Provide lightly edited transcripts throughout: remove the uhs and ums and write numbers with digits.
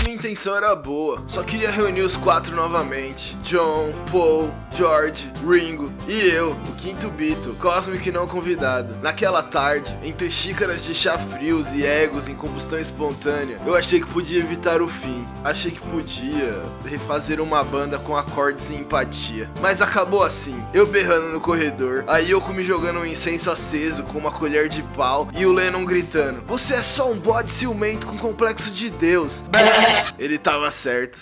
minha intenção era boa, só queria reunir os 4 novamente. John, Paul, George, Ringo e eu, o quinto Beatle, cósmico e não convidado. Naquela tarde, entre xícaras de chá frios e egos em combustão espontânea, eu achei que podia evitar o fim. Achei que podia refazer uma banda com acordes e empatia. Mas acabou assim, eu berrando no corredor, a Yoko me jogando um incenso aceso com uma colher de pau e o Lennon gritando: "Você é só um bode ciumento com complexo de Deus." Ele tava certo.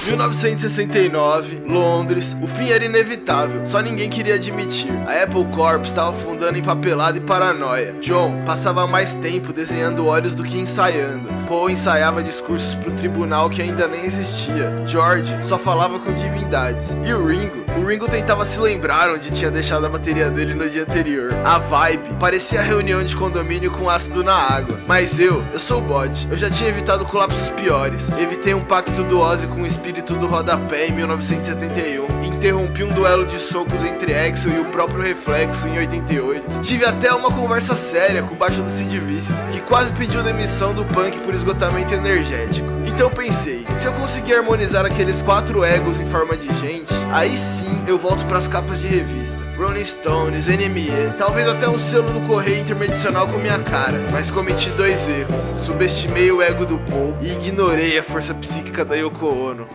Em 1969, Londres, o fim era inevitável, só ninguém queria admitir. A Apple Corp estava afundando em papelada e paranoia. John passava mais tempo desenhando olhos do que ensaiando. Paul ensaiava discursos pro tribunal que ainda nem existia. George só falava com divindades. E o Ringo tentava se lembrar onde tinha deixado a bateria dele no dia anterior. A vibe parecia reunião de condomínio com ácido na água. Mas eu sou o bode. Eu já tinha evitado colapsos piores. Evitei um pacto do Ozzy com o espírito do rodapé em 1971. Interrompi um duelo de socos entre Axl e o próprio Reflexo em 88. Tive até uma conversa séria com o baixo do Sid Vicious, que quase pediu demissão do punk por esgotamento energético. Então pensei, se eu conseguir harmonizar aqueles 4 egos em forma de gente, aí sim eu volto pras capas de revista. Rolling Stones, NME, talvez até um selo no correio intermedicional com minha cara. Mas cometi 2 erros. Subestimei o ego do Paul e ignorei a força psíquica da Yoko Ono.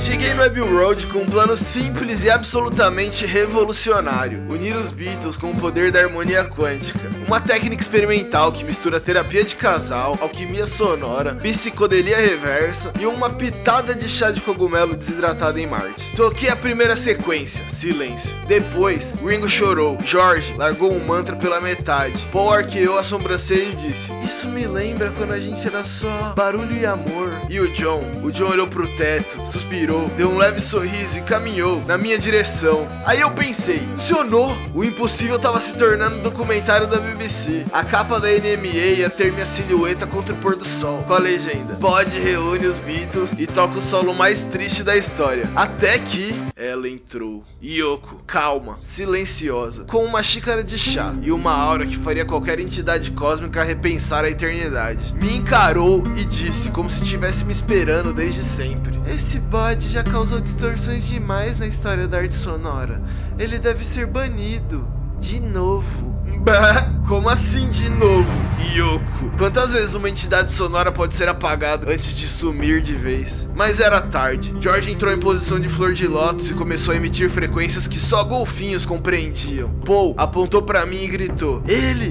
Cheguei no Abbey Road com um plano simples e absolutamente revolucionário: unir os Beatles com o poder da harmonia quântica. Uma técnica experimental que mistura terapia de casal, alquimia sonora, psicodelia reversa e uma pitada de chá de cogumelo desidratado em Marte. Toquei a primeira sequência, silêncio. Depois, Ringo chorou, George largou um mantra pela metade, Paul arqueou a sobrancelha e disse: "Isso me lembra quando a gente era só barulho e amor." E o John olhou pro teto, suspirou, deu um leve sorriso e caminhou na minha direção. Aí eu pensei, funcionou! O impossível tava se tornando um documentário da BBC. A capa da NME ia ter minha silhueta contra o pôr do sol, com a legenda: "Pod reúne os Beatles e toca o solo mais triste da história." Até que ela entrou. Yoko, calma, silenciosa, com uma xícara de chá e uma aura que faria qualquer entidade cósmica repensar a eternidade. Me encarou e disse, como se estivesse me esperando desde sempre: "Esse bode já causou distorções demais na história da arte sonora. Ele deve ser banido. De novo." Bah, como assim de novo, Yoko? Quantas vezes uma entidade sonora pode ser apagada antes de sumir de vez? Mas era tarde. George entrou em posição de flor de lótus e começou a emitir frequências que só golfinhos compreendiam. Paul apontou pra mim e gritou: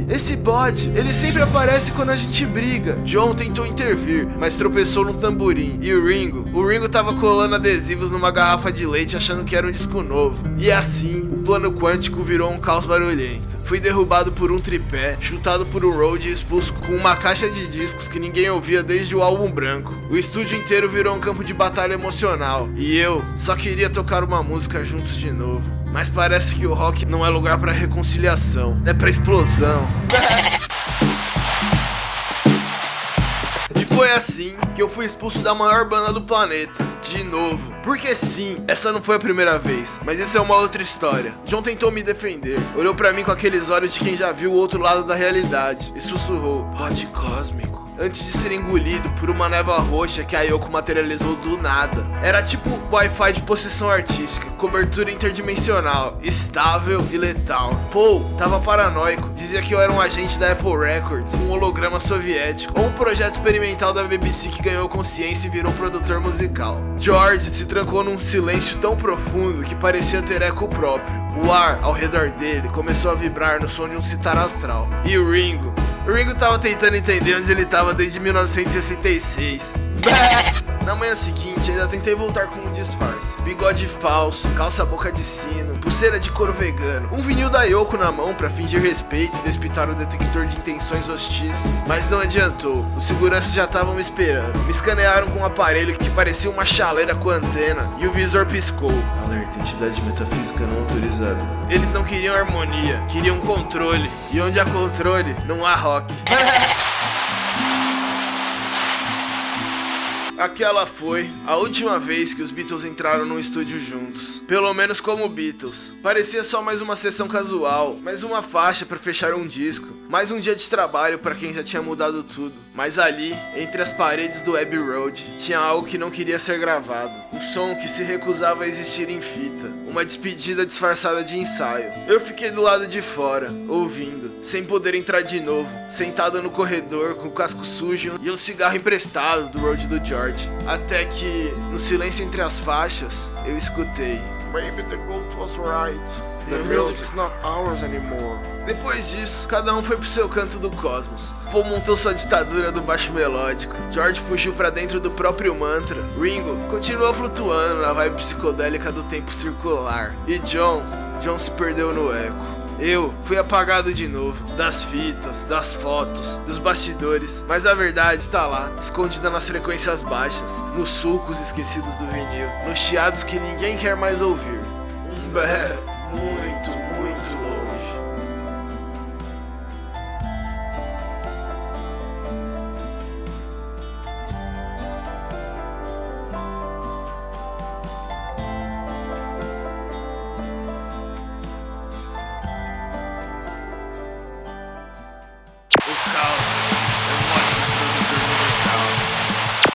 esse bode, ele sempre aparece quando a gente briga." John tentou intervir, mas tropeçou num tamborim. E o Ringo tava colando adesivos numa garrafa de leite achando que era um disco novo. E assim, o plano quântico virou um caos barulhento. Fui derrubado por um tripé, chutado por um road e expulso com uma caixa de discos que ninguém ouvia desde o álbum branco. O estúdio inteiro virou um campo de batalha emocional, e eu só queria tocar uma música juntos de novo. Mas parece que o rock não é lugar pra reconciliação, é pra explosão. E foi assim que eu fui expulso da maior banda do planeta. De novo. Porque sim, essa não foi a primeira vez, mas isso é uma outra história. John tentou me defender, olhou pra mim com aqueles olhos de quem já viu o outro lado da realidade e sussurrou: "Pod cósmico." Antes de ser engolido por uma névoa roxa que a Yoko materializou do nada. Era tipo Wi-Fi de possessão artística, cobertura interdimensional, estável e letal. Paul tava paranoico, dizia que eu era um agente da Apple Records, um holograma soviético, ou um projeto experimental da BBC que ganhou consciência e virou produtor musical. George se trancou num silêncio tão profundo que parecia ter eco próprio. O ar ao redor dele começou a vibrar no som de um sitar astral. E o Ringo tava tentando entender onde ele tava desde 1966. Na manhã seguinte, ainda tentei voltar com um disfarce: bigode falso, calça boca de sino, pulseira de couro vegano, um vinil da Yoko na mão pra fingir respeito e despitar o detector de intenções hostis. Mas não adiantou, os seguranças já estavam me esperando. Me escanearam com um aparelho que parecia uma chaleira com antena e o visor piscou: "Alerta, entidade metafísica não autorizada." Eles não queriam harmonia, queriam controle. E onde há controle, não há rock. Aquela foi a última vez que os Beatles entraram num estúdio juntos. Pelo menos como Beatles. Parecia só mais uma sessão casual, mais uma faixa pra fechar um disco, mais um dia de trabalho pra quem já tinha mudado tudo. Mas ali, entre as paredes do Abbey Road, tinha algo que não queria ser gravado. Um som que se recusava a existir em fita. Uma despedida disfarçada de ensaio. Eu fiquei do lado de fora, ouvindo, sem poder entrar de novo, sentado no corredor com o casco sujo e um cigarro emprestado do Road do George. Até que, no silêncio entre as faixas, eu escutei: Maybe the goat was right. The music is not ours anymore. Depois disso, cada um foi pro seu canto do cosmos. Paul montou sua ditadura do baixo melódico. George fugiu pra dentro do próprio mantra. Ringo continuou flutuando na vibe psicodélica do tempo circular. E John se perdeu no eco. Eu fui apagado de novo, das fitas, das fotos, dos bastidores, mas a verdade tá lá, escondida nas frequências baixas, nos sulcos esquecidos do vinil, nos chiados que ninguém quer mais ouvir. Um berro muito